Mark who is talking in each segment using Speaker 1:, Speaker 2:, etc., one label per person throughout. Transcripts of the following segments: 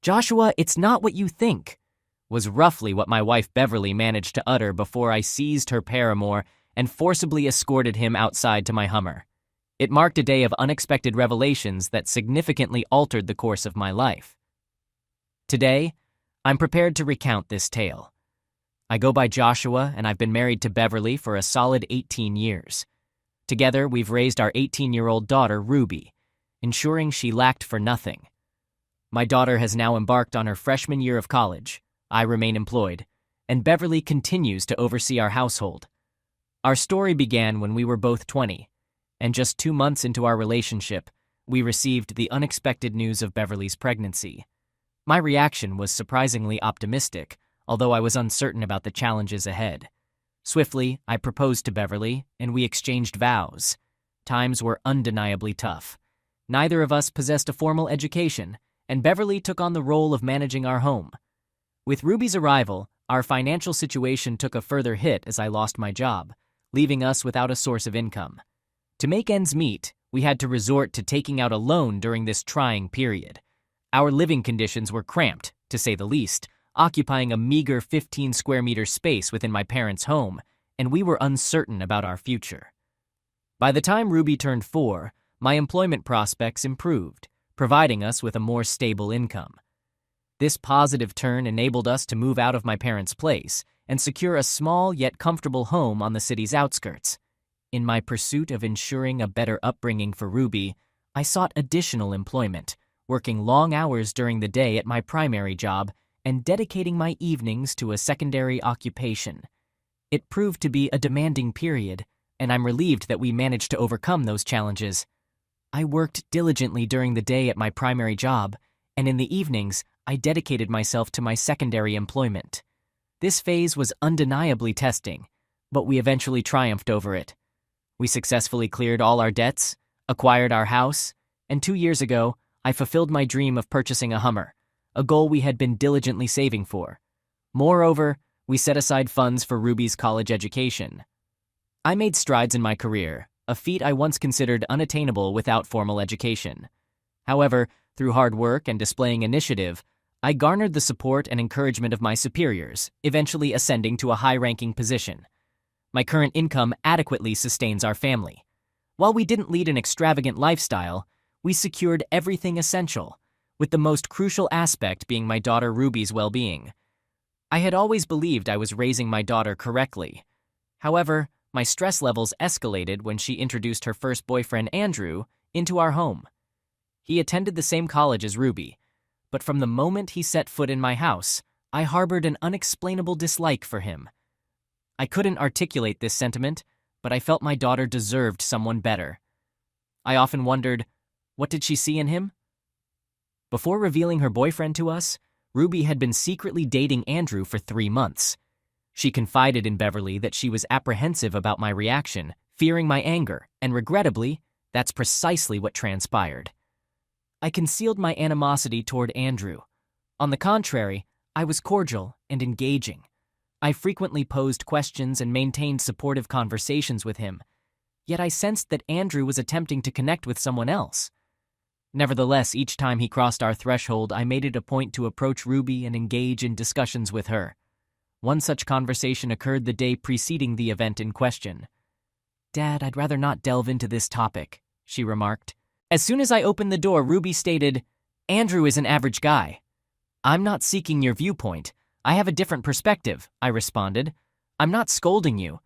Speaker 1: "Joshua, it's not what you think," was roughly what my wife Beverly managed to utter before I seized her paramour and forcibly escorted him outside to my Hummer. It marked a day of unexpected revelations that significantly altered the course of my life. Today, I'm prepared to recount this tale. I go by Joshua, and I've been married to Beverly for a solid 18 years. Together, we've raised our 18-year-old daughter, Ruby, ensuring she lacked for nothing. My daughter has now embarked on her freshman year of college. I remain employed, and Beverly continues to oversee our household. Our story began when we were both 20, and just 2 months into our relationship, we received the unexpected news of Beverly's pregnancy. My reaction was surprisingly optimistic, although I was uncertain about the challenges ahead. Swiftly, I proposed to Beverly, and we exchanged vows. Times were undeniably tough. Neither of us possessed a formal education, and Beverly took on the role of managing our home. With Ruby's arrival, our financial situation took a further hit as I lost my job, leaving us without a source of income. To make ends meet, we had to resort to taking out a loan during this trying period. Our living conditions were cramped, to say the least, occupying a meager 15 square meter space within my parents' home, and we were uncertain about our future. By the time Ruby turned 4, my employment prospects improved, providing us with a more stable income. This positive turn enabled us to move out of my parents' place and secure a small yet comfortable home on the city's outskirts. In my pursuit of ensuring a better upbringing for Ruby, I sought additional employment, working long hours during the day at my primary job and dedicating my evenings to a secondary occupation. It proved to be a demanding period, and I'm relieved that we managed to overcome those challenges. I worked diligently during the day at my primary job, and in the evenings, I dedicated myself to my secondary employment. This phase was undeniably testing, but we eventually triumphed over it. We successfully cleared all our debts, acquired our house, and 2 years ago, I fulfilled my dream of purchasing a Hummer, a goal we had been diligently saving for. Moreover, we set aside funds for Ruby's college education. I made strides in my career, a feat I once considered unattainable without formal education. However, through hard work and displaying initiative, I garnered the support and encouragement of my superiors, eventually ascending to a high-ranking position. My current income adequately sustains our family. While we didn't lead an extravagant lifestyle, we secured everything essential, with the most crucial aspect being my daughter Ruby's well-being. I had always believed I was raising my daughter correctly. However, my stress levels escalated when she introduced her first boyfriend, Andrew, into our home. He attended the same college as Ruby, but from the moment he set foot in my house, I harbored an unexplainable dislike for him. I couldn't articulate this sentiment, but I felt my daughter deserved someone better. I often wondered, what did she see in him? Before revealing her boyfriend to us, Ruby had been secretly dating Andrew for 3 months. She confided in Beverly that she was apprehensive about my reaction, fearing my anger, and regrettably, that's precisely what transpired. I concealed my animosity toward Andrew. On the contrary, I was cordial and engaging. I frequently posed questions and maintained supportive conversations with him, yet I sensed that Andrew was attempting to connect with someone else. Nevertheless, each time he crossed our threshold, I made it a point to approach Ruby and engage in discussions with her. One such conversation occurred the day preceding the event in question. "Dad, I'd rather not delve into this topic," she remarked. As soon as I opened the door, Ruby stated, "Andrew is an average guy." "I'm not seeking your viewpoint. I have a different perspective," I responded. "I'm not scolding you.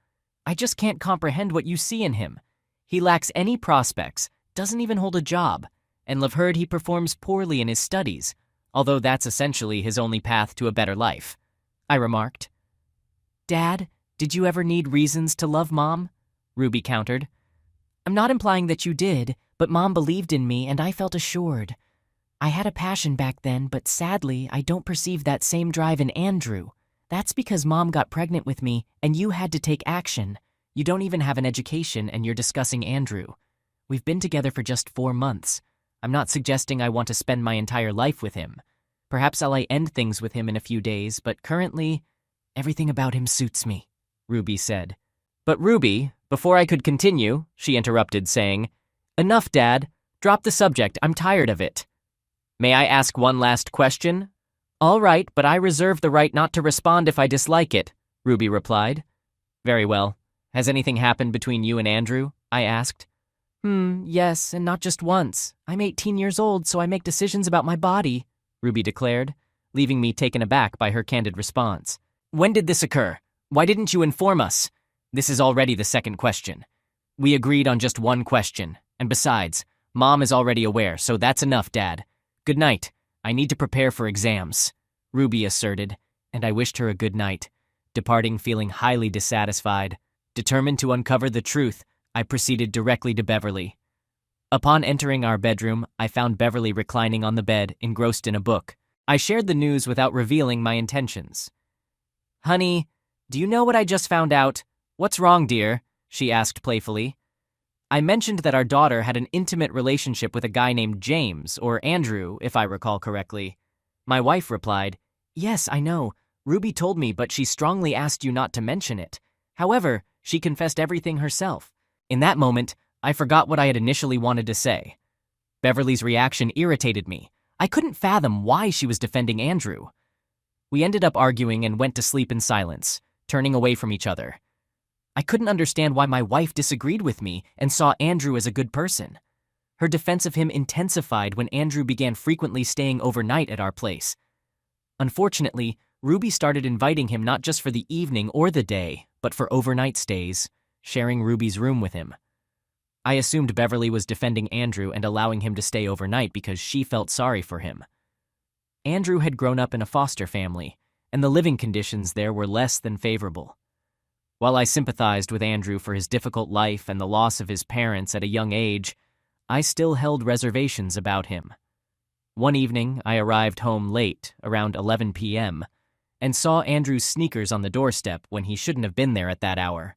Speaker 1: I just can't comprehend what you see in him. He lacks any prospects, doesn't even hold a job, and I've heard he performs poorly in his studies, although that's essentially his only path to a better life," I remarked. "Dad, did you ever need reasons to love Mom?" Ruby countered. "I'm not implying that you did, but Mom believed in me and I felt assured. I had a passion back then, but sadly, I don't perceive that same drive in Andrew. That's because Mom got pregnant with me and you had to take action. You don't even have an education and you're discussing Andrew. We've been together for just 4 months. I'm not suggesting I want to spend my entire life with him. Perhaps I'll end things with him in a few days, but currently, everything about him suits me," Ruby said. "But Ruby, before I could continue," she interrupted, saying, "Enough, Dad. Drop the subject. I'm tired of it." May I ask one last question? All right, but I reserve the right not to respond if I dislike it, Ruby replied. Very well. Has anything happened between you and Andrew? I asked. Yes, and not just once. I'm 18 years old, so I make decisions about my body, Ruby declared, leaving me taken aback by her candid response. When did this occur? Why didn't you inform us? This is already the second question. We agreed on just one question, and besides, Mom is already aware, so that's enough, Dad. Good night. I need to prepare for exams, Ruby asserted, and I wished her a good night, departing feeling highly dissatisfied. Determined to uncover the truth, I proceeded directly to Beverly. Upon entering our bedroom, I found Beverly reclining on the bed, engrossed in a book. I shared the news without revealing my intentions. Honey, do you know what I just found out? What's wrong, dear? She asked playfully. I mentioned that our daughter had an intimate relationship with a guy named James, or Andrew, if I recall correctly. My wife replied, Yes, I know. Ruby told me, but she strongly asked you not to mention it. However, she confessed everything herself. In that moment, I forgot what I had initially wanted to say. Beverly's reaction irritated me. I couldn't fathom why she was defending Andrew. We ended up arguing and went to sleep in silence, turning away from each other. I couldn't understand why my wife disagreed with me and saw Andrew as a good person. Her defense of him intensified when Andrew began frequently staying overnight at our place. Unfortunately, Ruby started inviting him not just for the evening or the day, but for overnight stays, sharing Ruby's room with him. I assumed Beverly was defending Andrew and allowing him to stay overnight because she felt sorry for him. Andrew had grown up in a foster family, and the living conditions there were less than favorable. While I sympathized with Andrew for his difficult life and the loss of his parents at a young age, I still held reservations about him. One evening, I arrived home late, around 11 p.m., and saw Andrew's sneakers on the doorstep when he shouldn't have been there at that hour.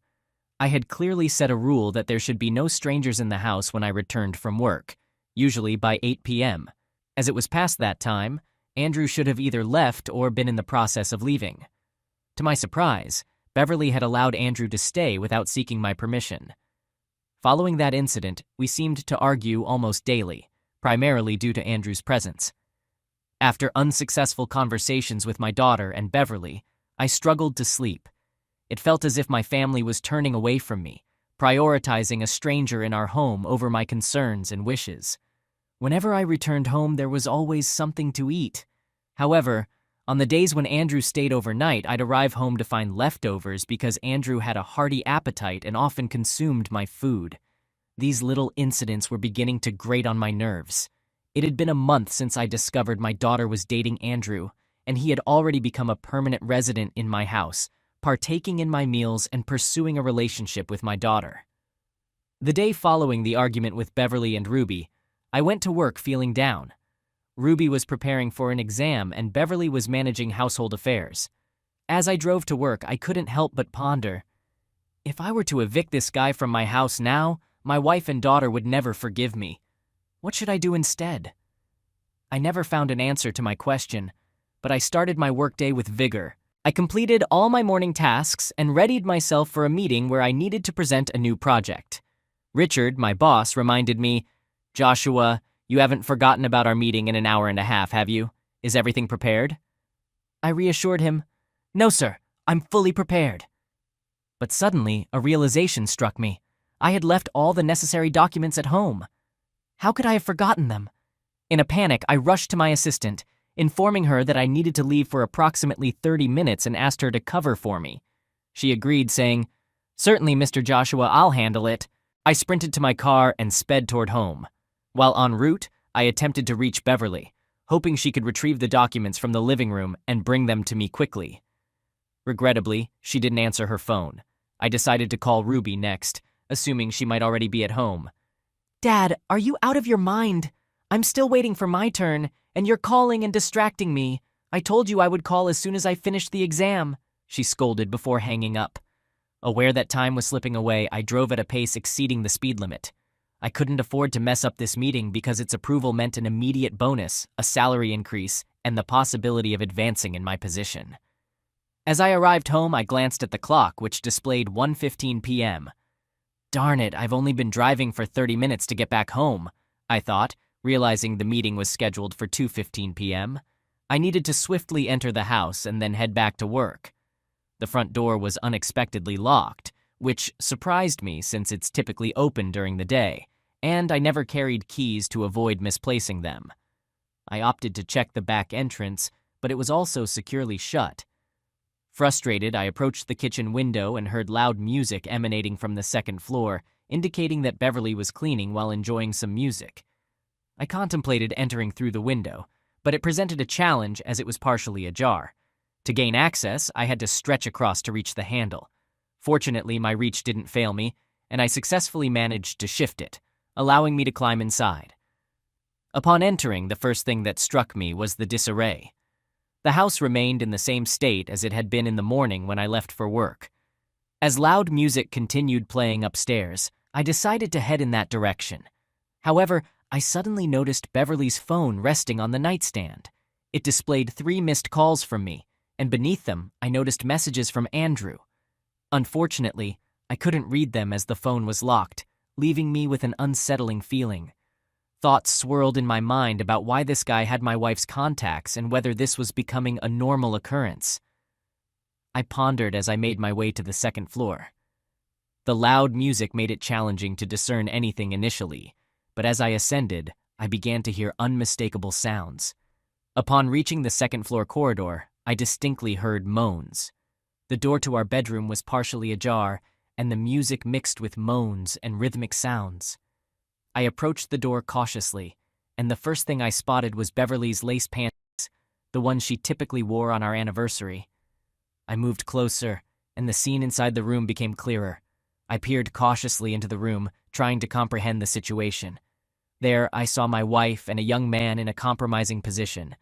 Speaker 1: I had clearly set a rule that there should be no strangers in the house when I returned from work, usually by 8 p.m. As it was past that time, Andrew should have either left or been in the process of leaving. To my surprise, Beverly had allowed Andrew to stay without seeking my permission. Following that incident, we seemed to argue almost daily, primarily due to Andrew's presence. After unsuccessful conversations with my daughter and Beverly, I struggled to sleep. It felt as if my family was turning away from me, prioritizing a stranger in our home over my concerns and wishes. Whenever I returned home, there was always something to eat. However, on the days when Andrew stayed overnight, I'd arrive home to find leftovers because Andrew had a hearty appetite and often consumed my food. These little incidents were beginning to grate on my nerves. It had been a month since I discovered my daughter was dating Andrew, and he had already become a permanent resident in my house, partaking in my meals and pursuing a relationship with my daughter. The day following the argument with Beverly and Ruby, I went to work feeling down. Ruby was preparing for an exam and Beverly was managing household affairs. As I drove to work, I couldn't help but ponder. If I were to evict this guy from my house now, my wife and daughter would never forgive me. What should I do instead? I never found an answer to my question, but I started my workday with vigor. I completed all my morning tasks and readied myself for a meeting where I needed to present a new project. Richard, my boss, reminded me, Joshua, you haven't forgotten about our meeting in an hour and a half, have you? Is everything prepared? I reassured him, No, sir, I'm fully prepared. But suddenly, a realization struck me. I had left all the necessary documents at home. How could I have forgotten them? In a panic, I rushed to my assistant, informing her that I needed to leave for approximately 30 minutes and asked her to cover for me. She agreed, saying, Certainly, Mr. Joshua, I'll handle it. I sprinted to my car and sped toward home. While en route, I attempted to reach Beverly, hoping she could retrieve the documents from the living room and bring them to me quickly. Regrettably, she didn't answer her phone. I decided to call Ruby next, assuming she might already be at home. Dad, are you out of your mind? I'm still waiting for my turn, and you're calling and distracting me. I told you I would call as soon as I finished the exam, she scolded before hanging up. Aware that time was slipping away, I drove at a pace exceeding the speed limit. I couldn't afford to mess up this meeting because its approval meant an immediate bonus, a salary increase, and the possibility of advancing in my position. As I arrived home, I glanced at the clock, which displayed 1:15 p.m. Darn it, I've only been driving for 30 minutes to get back home, I thought, Realizing the meeting was scheduled for 2:15 p.m., I needed to swiftly enter the house and then head back to work. The front door was unexpectedly locked, which surprised me since it's typically open during the day, and I never carried keys to avoid misplacing them. I opted to check the back entrance, but it was also securely shut. Frustrated, I approached the kitchen window and heard loud music emanating from the second floor, indicating that Beverly was cleaning while enjoying some music. I contemplated entering through the window, but it presented a challenge as it was partially ajar. To gain access, I had to stretch across to reach the handle. Fortunately, my reach didn't fail me, and I successfully managed to shift it, allowing me to climb inside. Upon entering, the first thing that struck me was the disarray. The house remained in the same state as it had been in the morning when I left for work. As loud music continued playing upstairs, I decided to head in that direction. However, I suddenly noticed Beverly's phone resting on the nightstand. It displayed 3 missed calls from me, and beneath them, I noticed messages from Andrew. Unfortunately, I couldn't read them as the phone was locked, leaving me with an unsettling feeling. Thoughts swirled in my mind about why this guy had my wife's contacts and whether this was becoming a normal occurrence. I pondered as I made my way to the second floor. The loud music made it challenging to discern anything initially, but as I ascended, I began to hear unmistakable sounds. Upon reaching the second-floor corridor, I distinctly heard moans. The door to our bedroom was partially ajar, and the music mixed with moans and rhythmic sounds. I approached the door cautiously, and the first thing I spotted was Beverly's lace pants, the ones she typically wore on our anniversary. I moved closer, and the scene inside the room became clearer. I peered cautiously into the room, trying to comprehend the situation. There, I saw my wife and a young man in a compromising position.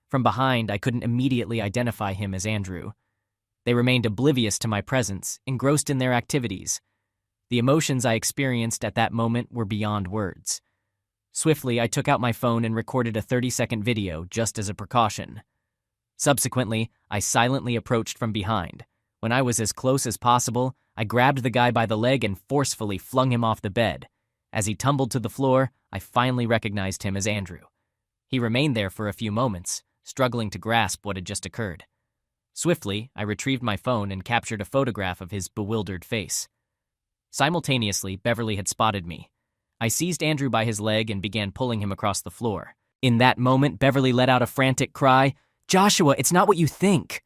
Speaker 1: From behind, I couldn't immediately identify him as Andrew. They remained oblivious to my presence, engrossed in their activities. The emotions I experienced at that moment were beyond words. Swiftly, I took out my phone and recorded a 30-second video just as a precaution. Subsequently, I silently approached from behind. When I was as close as possible, I grabbed the guy by the leg and forcefully flung him off the bed. As he tumbled to the floor, I finally recognized him as Andrew. He remained there for a few moments, struggling to grasp what had just occurred. Swiftly, I retrieved my phone and captured a photograph of his bewildered face. Simultaneously, Beverly had spotted me. I seized Andrew by his leg and began pulling him across the floor. In that moment, Beverly let out a frantic cry, "Joshua, it's not what you think!"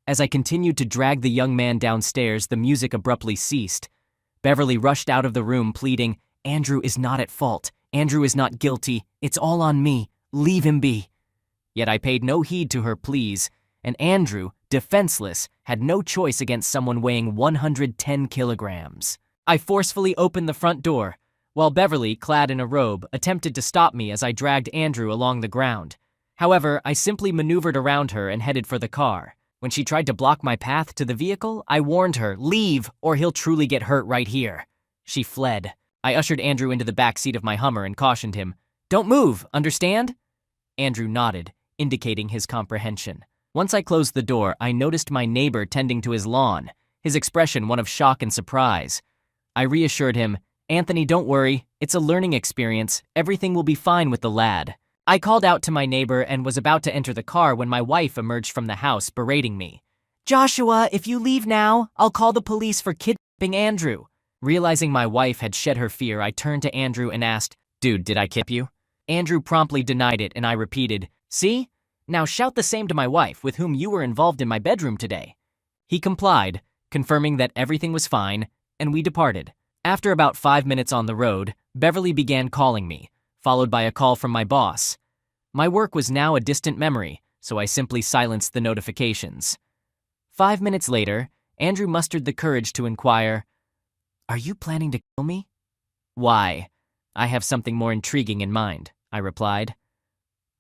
Speaker 1: As I continued to drag the young man downstairs, the music abruptly ceased. Beverly rushed out of the room, pleading, "Andrew is not at fault. Andrew is not guilty. It's all on me. Leave him be." Yet I paid no heed to her pleas, and Andrew, defenseless, had no choice against someone weighing 110 kilograms. I forcefully opened the front door, while Beverly, clad in a robe, attempted to stop me as I dragged Andrew along the ground. However, I simply maneuvered around her and headed for the car. When she tried to block my path to the vehicle, I warned her, "Leave, or he'll truly get hurt right here." She fled. I ushered Andrew into the back seat of my Hummer and cautioned him, "Don't move, understand?" Andrew nodded, indicating his comprehension. Once I closed the door, I noticed my neighbor tending to his lawn, his expression one of shock and surprise. I reassured him, "Anthony, don't worry. It's a learning experience. Everything will be fine with the lad." I called out to my neighbor and was about to enter the car when my wife emerged from the house, berating me. "Joshua, if you leave now, I'll call the police for kidnapping Andrew." Realizing my wife had shed her fear, I turned to Andrew and asked, "Dude, did I kidnap you?" Andrew promptly denied it, and I repeated, "See? Now shout the same to my wife, with whom you were involved in my bedroom today." He complied, confirming that everything was fine, and we departed. After about 5 minutes on the road, Beverly began calling me, followed by a call from my boss. My work was now a distant memory, so I simply silenced the notifications. 5 minutes later, Andrew mustered the courage to inquire, "Are you planning to kill me?" "Why? I have something more intriguing in mind," I replied.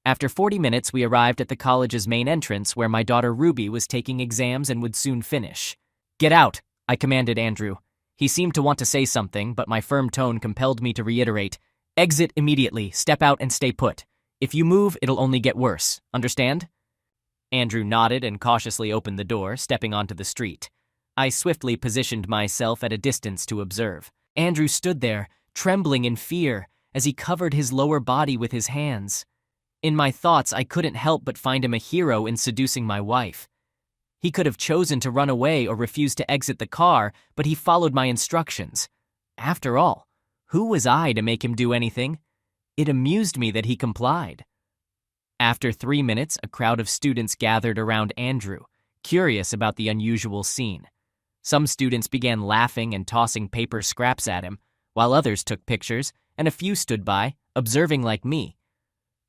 Speaker 1: After 40 minutes, we arrived at the college's main entrance where my daughter Ruby was taking exams and would soon finish. "Get out," I commanded Andrew. He seemed to want to say something, but my firm tone compelled me to reiterate, "Exit immediately, step out and stay put. If you move, it'll only get worse. Understand?" Andrew nodded and cautiously opened the door, stepping onto the street. I swiftly positioned myself at a distance to observe. Andrew stood there, trembling in fear, as he covered his lower body with his hands. In my thoughts, I couldn't help but find him a hero in seducing my wife. He could have chosen to run away or refuse to exit the car, but he followed my instructions. After all, who was I to make him do anything? It amused me that he complied. After 3 minutes, a crowd of students gathered around Andrew, curious about the unusual scene. Some students began laughing and tossing paper scraps at him, while others took pictures, and a few stood by, observing like me.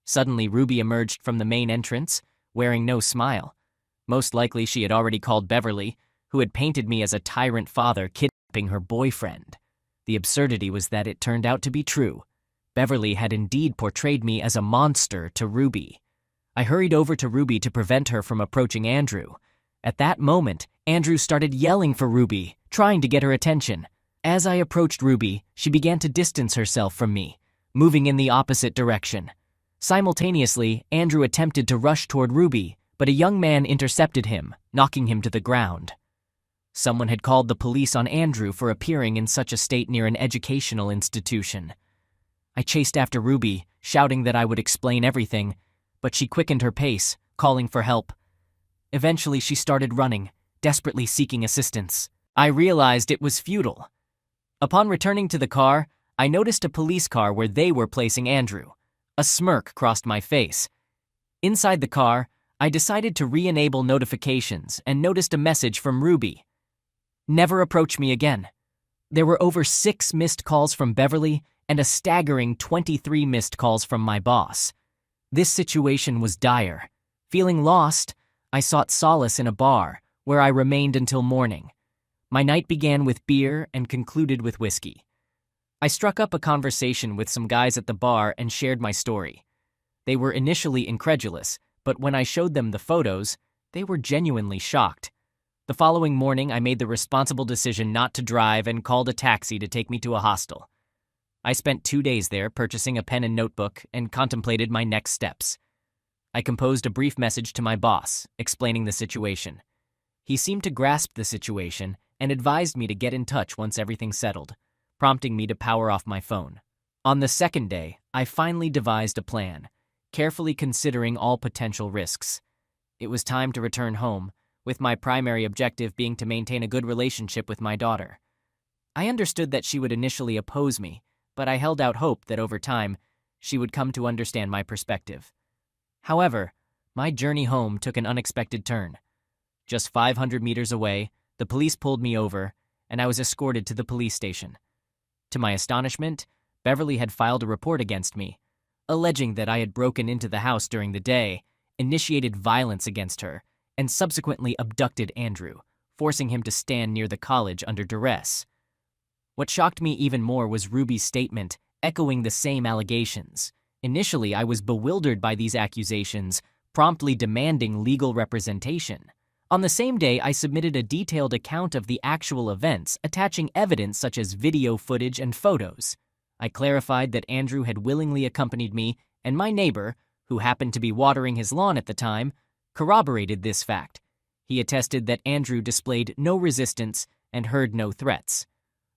Speaker 1: Suddenly, Ruby emerged from the main entrance, wearing no smile. Most likely she had already called Beverly, who had painted me as a tyrant father kidnapping her boyfriend. The absurdity was that it turned out to be true. Beverly had indeed portrayed me as a monster to Ruby. I hurried over to Ruby to prevent her from approaching Andrew. At that moment, Andrew started yelling for Ruby, trying to get her attention. As I approached Ruby, she began to distance herself from me, moving in the opposite direction. Simultaneously, Andrew attempted to rush toward Ruby, but a young man intercepted him, knocking him to the ground. Someone had called the police on Andrew for appearing in such a state near an educational institution. I chased after Ruby, shouting that I would explain everything, but she quickened her pace, calling for help. Eventually, she started running, desperately seeking assistance. I realized it was futile. Upon returning to the car, I noticed a police car where they were placing Andrew. A smirk crossed my face. Inside the car, I decided to re-enable notifications and noticed a message from Ruby. Never approach me again. There were over 6 missed calls from Beverly and a staggering 23 missed calls from my boss. This situation was dire. Feeling lost, I sought solace in a bar, where I remained until morning. My night began with beer and concluded with whiskey. I struck up a conversation with some guys at the bar and shared my story. They were initially incredulous, but when I showed them the photos, they were genuinely shocked. The following morning, I made the responsible decision not to drive and called a taxi to take me to a hostel. I spent 2 days there purchasing a pen and notebook and contemplated my next steps. I composed a brief message to my boss, explaining the situation. He seemed to grasp the situation and advised me to get in touch once everything settled, prompting me to power off my phone. On the second day, I finally devised a plan, carefully considering all potential risks. It was time to return home, with my primary objective being to maintain a good relationship with my daughter. I understood that she would initially oppose me, but I held out hope that over time, she would come to understand my perspective. However, my journey home took an unexpected turn. Just 500 meters away, the police pulled me over, and I was escorted to the police station. To my astonishment, Beverly had filed a report against me, alleging that I had broken into the house during the day, initiated violence against her, and subsequently abducted Andrew, forcing him to stand near the college under duress. What shocked me even more was Ruby's statement, echoing the same allegations. Initially, I was bewildered by these accusations, promptly demanding legal representation. On the same day, I submitted a detailed account of the actual events, attaching evidence such as video footage and photos. I clarified that Andrew had willingly accompanied me, and my neighbor, who happened to be watering his lawn at the time, corroborated this fact. He attested that Andrew displayed no resistance and heard no threats.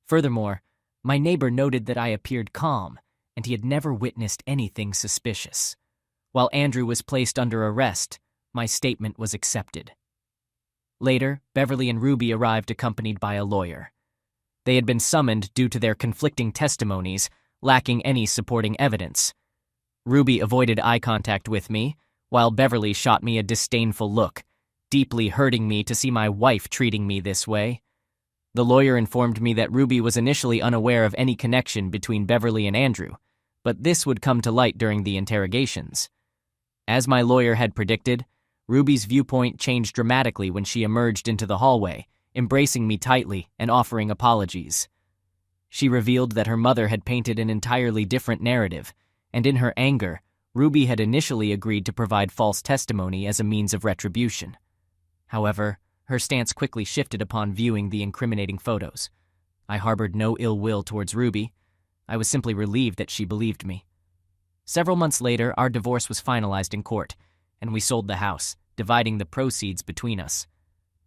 Speaker 1: Furthermore, my neighbor noted that I appeared calm, and he had never witnessed anything suspicious. While Andrew was placed under arrest, my statement was accepted. Later, Beverly and Ruby arrived accompanied by a lawyer. They had been summoned due to their conflicting testimonies, lacking any supporting evidence. Ruby avoided eye contact with me, while Beverly shot me a disdainful look, deeply hurting me to see my wife treating me this way. The lawyer informed me that Ruby was initially unaware of any connection between Beverly and Andrew, but this would come to light during the interrogations. As my lawyer had predicted, Ruby's viewpoint changed dramatically when she emerged into the hallway, embracing me tightly and offering apologies. She revealed that her mother had painted an entirely different narrative, and in her anger, Ruby had initially agreed to provide false testimony as a means of retribution. However, her stance quickly shifted upon viewing the incriminating photos. I harbored no ill will towards Ruby. I was simply relieved that she believed me. Several months later, our divorce was finalized in court, and we sold the house, dividing the proceeds between us.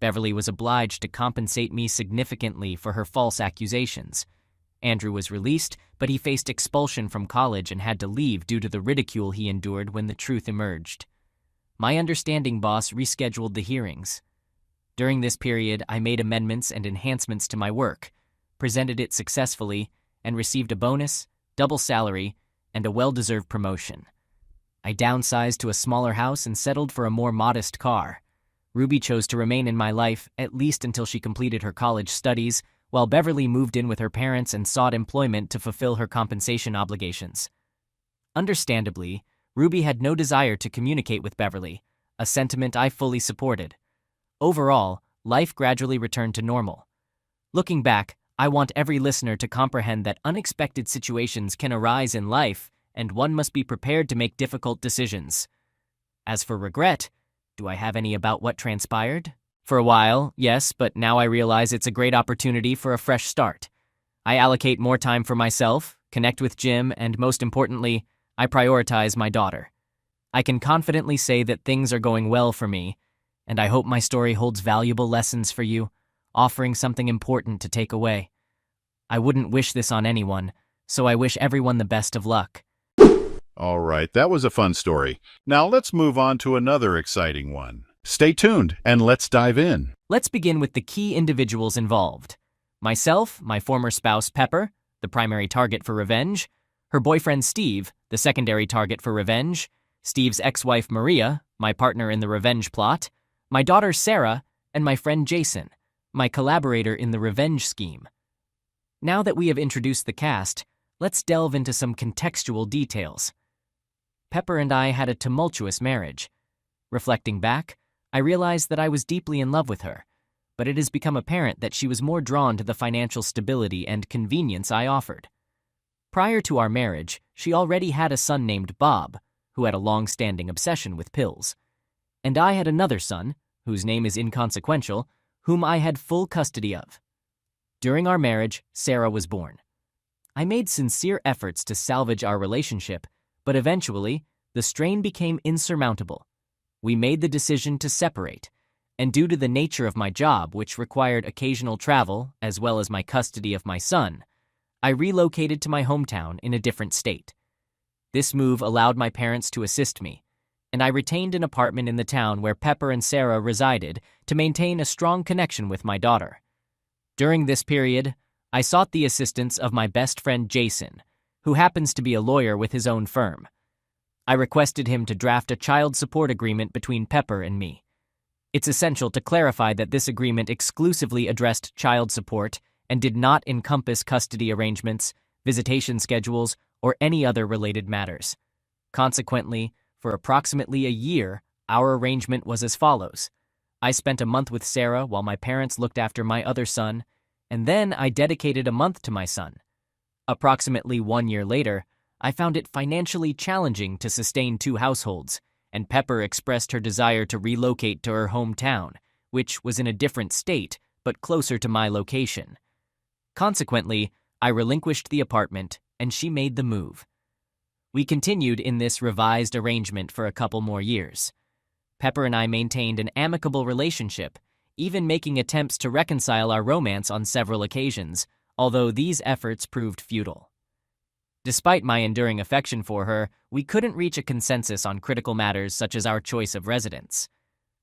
Speaker 1: Beverly was obliged to compensate me significantly for her false accusations. Andrew was released, but he faced expulsion from college and had to leave due to the ridicule he endured when the truth emerged. My understanding boss rescheduled the hearings. During this period, I made amendments and enhancements to my work, presented it successfully, and received a bonus, double salary, and a well-deserved promotion. I downsized to a smaller house and settled for a more modest car. Ruby chose to remain in my life, at least until she completed her college studies, while Beverly moved in with her parents and sought employment to fulfill her compensation obligations. Understandably, Ruby had no desire to communicate with Beverly, a sentiment I fully supported. Overall, life gradually returned to normal. Looking back, I want every listener to comprehend that unexpected situations can arise in life, and one must be prepared to make difficult decisions. As for regret, do I have any about what transpired? For a while, yes, but now I realize it's a great opportunity for a fresh start. I allocate more time for myself, connect with Jim, and most importantly, I prioritize my daughter. I can confidently say that things are going well for me, and I hope my story holds valuable lessons for you, offering something important to take away. I wouldn't wish this on anyone, so I wish everyone the best of luck.
Speaker 2: All right, that was a fun story. Now let's move on to another exciting one. Stay tuned, and let's dive in.
Speaker 1: Let's begin with the key individuals involved. Myself, my former spouse Pepper, the primary target for revenge, her boyfriend Steve, the secondary target for revenge, Steve's ex-wife Maria, my partner in the revenge plot, my daughter Sarah, and my friend Jason, my collaborator in the revenge scheme. Now that we have introduced the cast, let's delve into some contextual details. Pepper and I had a tumultuous marriage. Reflecting back, I realized that I was deeply in love with her, but it has become apparent that she was more drawn to the financial stability and convenience I offered. Prior to our marriage, she already had a son named Bob, who had a long-standing obsession with pills. And I had another son, whose name is inconsequential, whom I had full custody of. During our marriage, Sarah was born. I made sincere efforts to salvage our relationship, but eventually, the strain became insurmountable. We made the decision to separate, and due to the nature of my job, which required occasional travel, as well as my custody of my son, I relocated to my hometown in a different state. This move allowed my parents to assist me, and I retained an apartment in the town where Pepper and Sarah resided to maintain a strong connection with my daughter. During this period, I sought the assistance of my best friend Jason, who happens to be a lawyer with his own firm. I requested him to draft a child support agreement between Pepper and me. It's essential to clarify that this agreement exclusively addressed child support and did not encompass custody arrangements, visitation schedules, or any other related matters. Consequently, for approximately a year, our arrangement was as follows. I spent a month with Sarah while my parents looked after my other son, and then I dedicated a month to my son. Approximately 1 year later, I found it financially challenging to sustain 2 households, and Pepper expressed her desire to relocate to her hometown, which was in a different state, but closer to my location. Consequently, I relinquished the apartment, and she made the move. We continued in this revised arrangement for a couple more years. Pepper and I maintained an amicable relationship, even making attempts to reconcile our romance on several occasions, although these efforts proved futile. Despite my enduring affection for her, we couldn't reach a consensus on critical matters such as our choice of residence.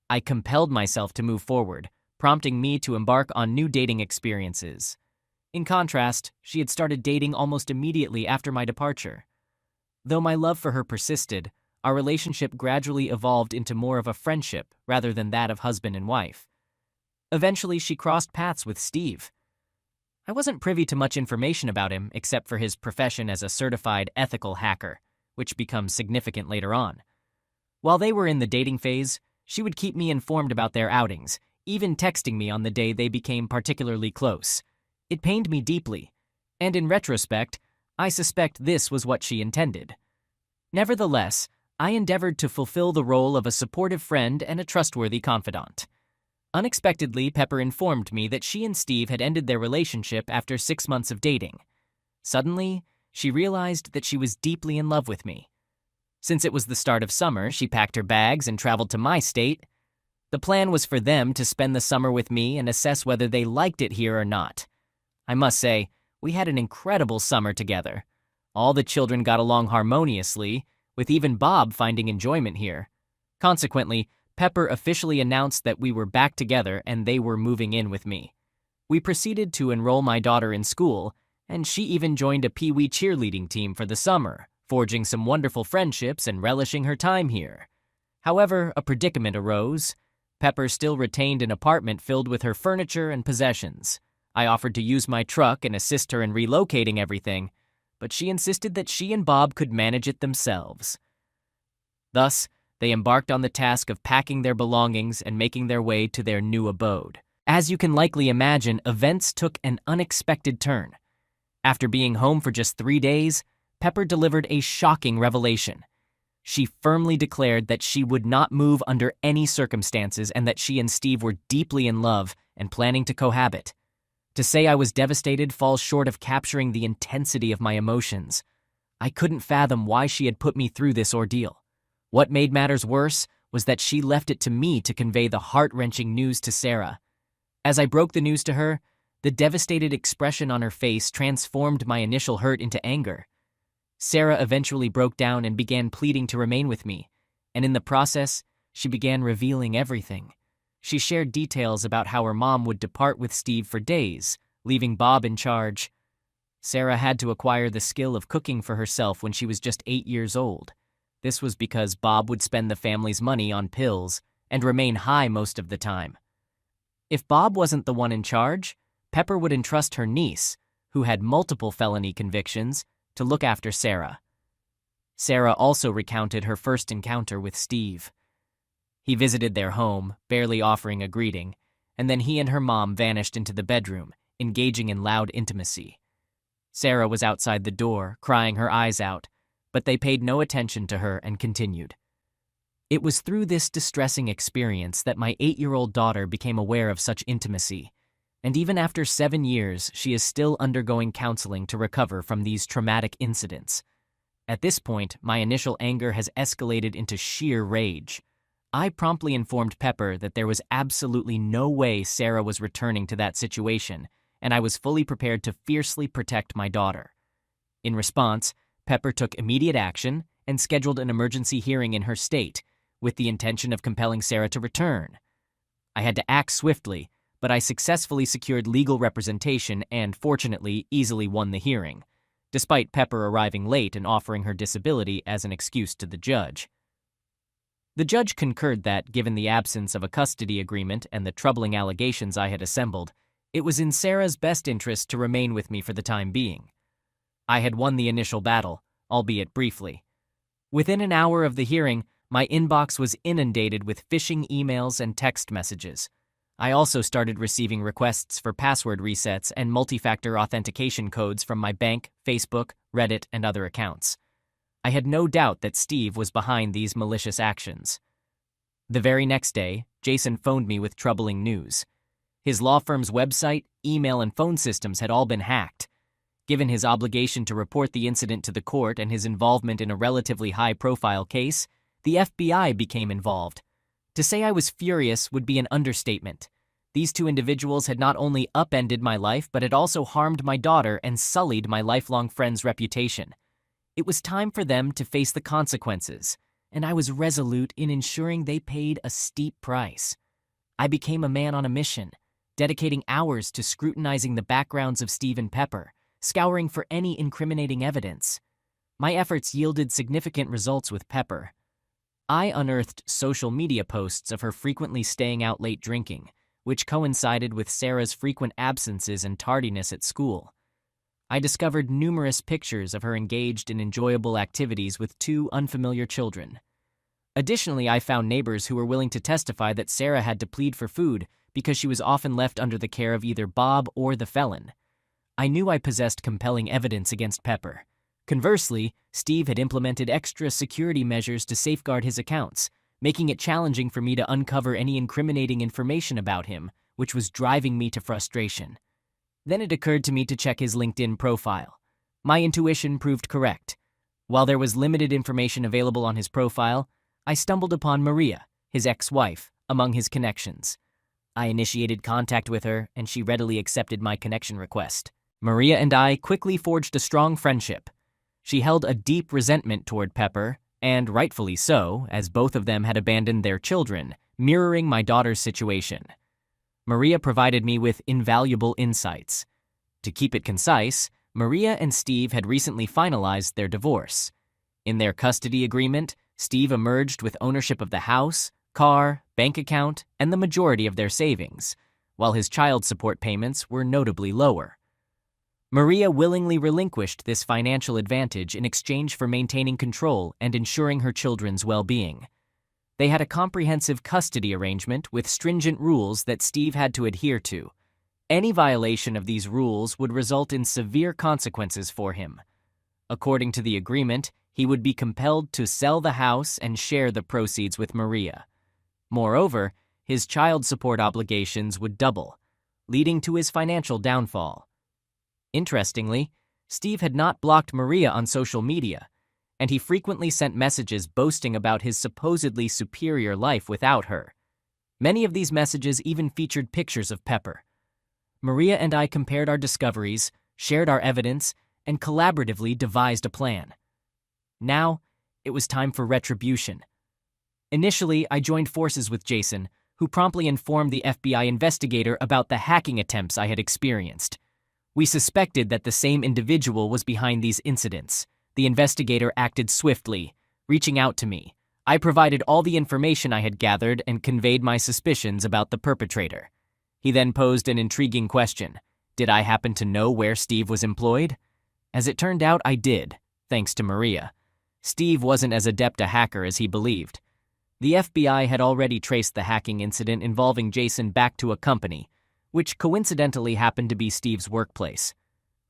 Speaker 1: I compelled myself to move forward, prompting me to embark on new dating experiences. In contrast, she had started dating almost immediately after my departure. Though my love for her persisted, our relationship gradually evolved into more of a friendship rather than that of husband and wife. Eventually, she crossed paths with Steve. I wasn't privy to much information about him except for his profession as a certified ethical hacker, which becomes significant later on. While they were in the dating phase, she would keep me informed about their outings, even texting me on the day they became particularly close. It pained me deeply, and in retrospect, I suspect this was what she intended. Nevertheless, I endeavored to fulfill the role of a supportive friend and a trustworthy confidant. Unexpectedly, Pepper informed me that she and Steve had ended their relationship after 6 months of dating. Suddenly, she realized that she was deeply in love with me. Since it was the start of summer, she packed her bags and traveled to my state. The plan was for them to spend the summer with me and assess whether they liked it here or not. I must say, We had an incredible summer together. All the children got along harmoniously, with even Bob finding enjoyment here. Consequently, Pepper officially announced that we were back together and they were moving in with me. We proceeded to enroll my daughter in school, and she even joined a Pee-wee cheerleading team for the summer, forging some wonderful friendships and relishing her time here. However, a predicament arose. Pepper still retained an apartment filled with her furniture and possessions. I offered to use my truck and assist her in relocating everything, but she insisted that she and Bob could manage it themselves. Thus, they embarked on the task of packing their belongings and making their way to their new abode. As you can likely imagine, events took an unexpected turn. After being home for just 3 days, Pepper delivered a shocking revelation. She firmly declared that she would not move under any circumstances and that she and Steve were deeply in love and planning to cohabit. To say I was devastated falls short of capturing the intensity of my emotions. I couldn't fathom why she had put me through this ordeal. What made matters worse was that she left it to me to convey the heart-wrenching news to Sarah. As I broke the news to her, the devastated expression on her face transformed my initial hurt into anger. Sarah eventually broke down and began pleading to remain with me, and in the process, she began revealing everything. She shared details about how her mom would depart with Steve for days, leaving Bob in charge. Sarah had to acquire the skill of cooking for herself when she was just 8 years old. This was because Bob would spend the family's money on pills and remain high most of the time. If Bob wasn't the one in charge, Pepper would entrust her niece, who had multiple felony convictions, to look after Sarah. Sarah also recounted her first encounter with Steve. He visited their home, barely offering a greeting, and then he and her mom vanished into the bedroom, engaging in loud intimacy. Sarah was outside the door, crying her eyes out, but they paid no attention to her and continued. It was through this distressing experience that my 8-year-old daughter became aware of such intimacy, and even after 7 years, she is still undergoing counseling to recover from these traumatic incidents. At this point, my initial anger has escalated into sheer rage. I promptly informed Pepper that there was absolutely no way Sarah was returning to that situation, and I was fully prepared to fiercely protect my daughter. In response, Pepper took immediate action and scheduled an emergency hearing in her state, with the intention of compelling Sarah to return. I had to act swiftly, but I successfully secured legal representation and, fortunately, easily won the hearing, despite Pepper arriving late and offering her disability as an excuse to the judge. The judge concurred that, given the absence of a custody agreement and the troubling allegations I had assembled, it was in Sarah's best interest to remain with me for the time being. I had won the initial battle, albeit briefly. Within an hour of the hearing, my inbox was inundated with phishing emails and text messages. I also started receiving requests for password resets and multi-factor authentication codes from my bank, Facebook, Reddit, and other accounts. I had no doubt that Steve was behind these malicious actions. The very next day, Jason phoned me with troubling news. His law firm's website, email, and phone systems had all been hacked. Given his obligation to report the incident to the court and his involvement in a relatively high-profile case, the FBI became involved. To say I was furious would be an understatement. These two individuals had not only upended my life, but had also harmed my daughter and sullied my lifelong friend's reputation. It was time for them to face the consequences, and I was resolute in ensuring they paid a steep price. I became a man on a mission, dedicating hours to scrutinizing the backgrounds of Steve and Pepper, scouring for any incriminating evidence. My efforts yielded significant results with Pepper. I unearthed social media posts of her frequently staying out late drinking, which coincided with Sarah's frequent absences and tardiness at school. I discovered numerous pictures of her engaged in enjoyable activities with 2 unfamiliar children. Additionally, I found neighbors who were willing to testify that Sarah had to plead for food because she was often left under the care of either Bob or the felon. I knew I possessed compelling evidence against Pepper. Conversely, Steve had implemented extra security measures to safeguard his accounts, making it challenging for me to uncover any incriminating information about him, which was driving me to frustration. Then it occurred to me to check his LinkedIn profile. My intuition proved correct. While there was limited information available on his profile, I stumbled upon Maria, his ex-wife, among his connections. I initiated contact with her, and she readily accepted my connection request. Maria and I quickly forged a strong friendship. She held a deep resentment toward Pepper, and rightfully so, as both of them had abandoned their children, mirroring my daughter's situation. Maria provided me with invaluable insights. To keep it concise, Maria and Steve had recently finalized their divorce. In their custody agreement, Steve emerged with ownership of the house, car, bank account, and the majority of their savings, while his child support payments were notably lower. Maria willingly relinquished this financial advantage in exchange for maintaining control and ensuring her children's well-being. They had a comprehensive custody arrangement with stringent rules that Steve had to adhere to. Any violation of these rules would result in severe consequences for him. According to the agreement, he would be compelled to sell the house and share the proceeds with Maria. Moreover, his child support obligations would double, leading to his financial downfall. Interestingly, Steve had not blocked Maria on social media, and he frequently sent messages boasting about his supposedly superior life without her. Many of these messages even featured pictures of Pepper. Maria and I compared our discoveries, shared our evidence, and collaboratively devised a plan. Now, it was time for retribution. Initially, I joined forces with Jason, who promptly informed the FBI investigator about the hacking attempts I had experienced. We suspected that the same individual was behind these incidents. The investigator acted swiftly, reaching out to me. I provided all the information I had gathered and conveyed my suspicions about the perpetrator. He then posed an intriguing question. Did I happen to know where Steve was employed? As it turned out, I did, thanks to Maria. Steve wasn't as adept a hacker as he believed. The FBI had already traced the hacking incident involving Jason back to a company, which coincidentally happened to be Steve's workplace.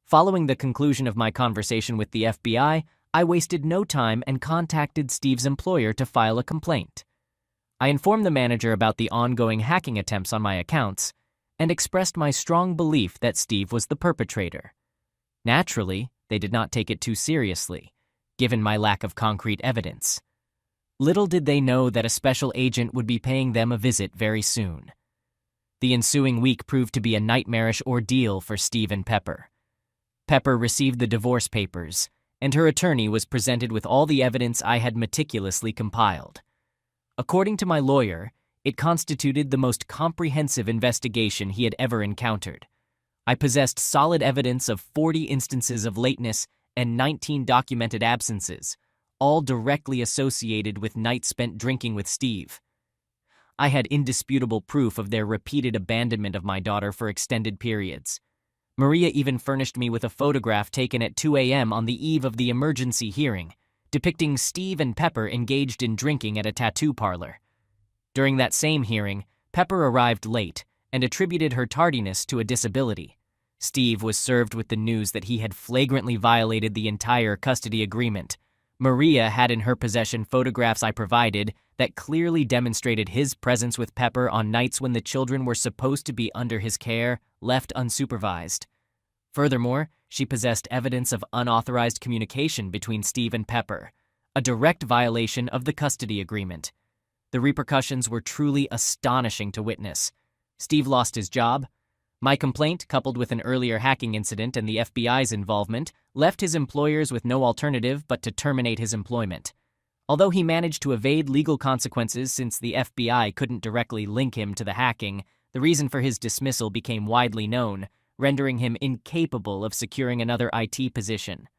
Speaker 1: Following the conclusion of my conversation with the FBI, I wasted no time and contacted Steve's employer to file a complaint. I informed the manager about the ongoing hacking attempts on my accounts and expressed my strong belief that Steve was the perpetrator. Naturally, they did not take it too seriously, given my lack of concrete evidence. Little did they know that a special agent would be paying them a visit very soon. The ensuing week proved to be a nightmarish ordeal for Steve and Pepper. Pepper received the divorce papers, and her attorney was presented with all the evidence I had meticulously compiled. According to my lawyer, it constituted the most comprehensive investigation he had ever encountered. I possessed solid evidence of 40 instances of lateness and 19 documented absences, all directly associated with nights spent drinking with Steve. I had indisputable proof of their repeated abandonment of my daughter for extended periods. Maria even furnished me with a photograph taken at 2 a.m. on the eve of the emergency hearing, depicting Steve and Pepper engaged in drinking at a tattoo parlor. During that same hearing, Pepper arrived late and attributed her tardiness to a disability. Steve was served with the news that he had flagrantly violated the entire custody agreement. Maria had in her possession photographs I provided that clearly demonstrated his presence with Pepper on nights when the children were supposed to be under his care, left unsupervised. Furthermore, she possessed evidence of unauthorized communication between Steve and Pepper, a direct violation of the custody agreement. The repercussions were truly astonishing to witness. Steve lost his job. My complaint, coupled with an earlier hacking incident and the FBI's involvement, left his employers with no alternative but to terminate his employment. Although he managed to evade legal consequences since the FBI couldn't directly link him to the hacking, the reason for his dismissal became widely known, rendering him incapable of securing another IT position.